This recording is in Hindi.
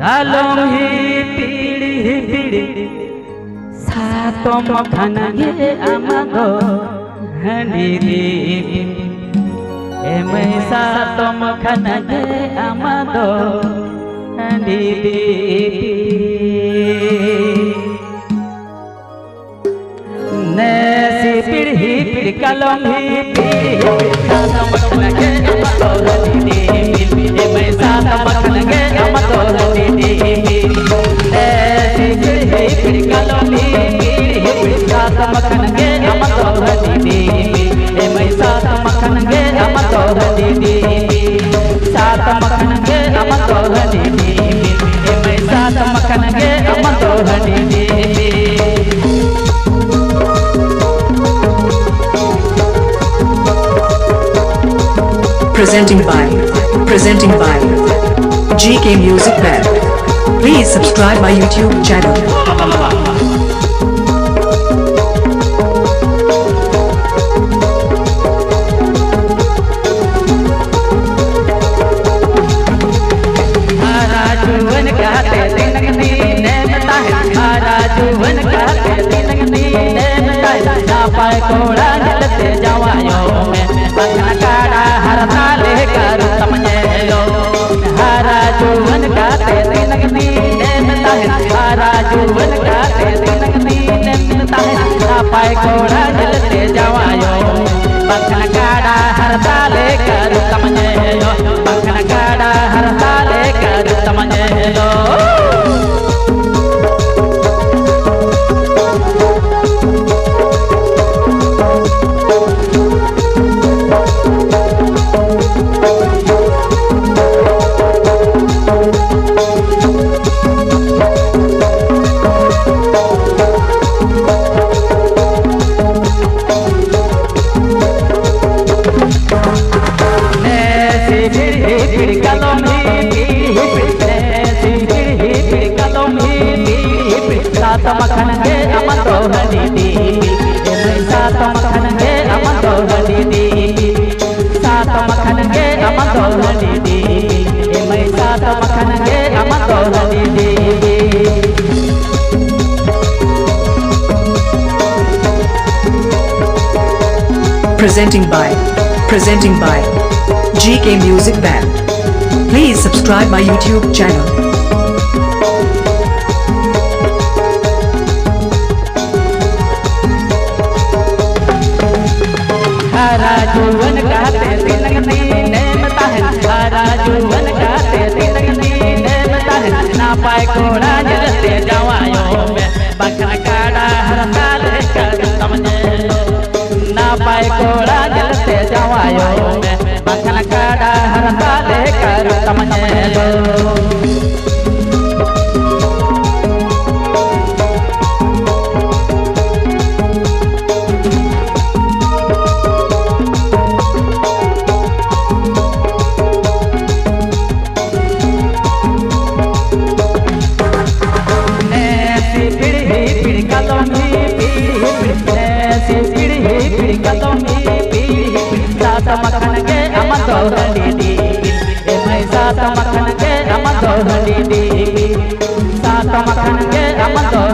आलम ही पीड़ी सातो मखन गे आमागो हंडी एम सातो मखन गे आमागो हंडी नेसी पीड़ी कलम ही पीड़ी सातो मखन गे आमागो हंडी एम सातो मखन गे आमागो हंडी नेसी पीड़ी कलम ही पीड़ी सातो मखन गे आमागो हंडी एम सातो मखन गे आमागो हंडी सातो मखन गे आमागो हंडी एम सातो मखन गे आमागो हंडी Presenting by GK Music Band. Please subscribe my YouTube channel. कोड़ा जलते जवायो में बखन काड़ा हरता लेकर तमनेलो हरा जुवन गाते दिनगनी नेमता है हरा जुवन गाते दिनगनी नेमता है पाए कोड़ा जलते जवायो बखन काड़ा हरता लेकर तमनेलो बखन काड़ा हरता लेकर तमनेलो सातो मखन गे आमागो हंडी सातो मखन गे आमागो हंडी सातो मखन गे आमागो हंडी सातो मखन गे आमागो हंडी Presenting by GK Music Band. Please subscribe my YouTube channel. हरा जुवन गाते दिनगनी नेमता है हरा जुवन गाते दिनगनी नेमता है ना पाए कोड़ा जलते जवायो में बखन काड़ा हरता लेकर तमनेलो ना पाए कोड़ा जलते जवायो में बखन काड़ा हरता लेकर तमनेलो सातो मखन गे आमागो हंडी एम सातो मखन गे आमागो हंडी सातो मखन गे आमागो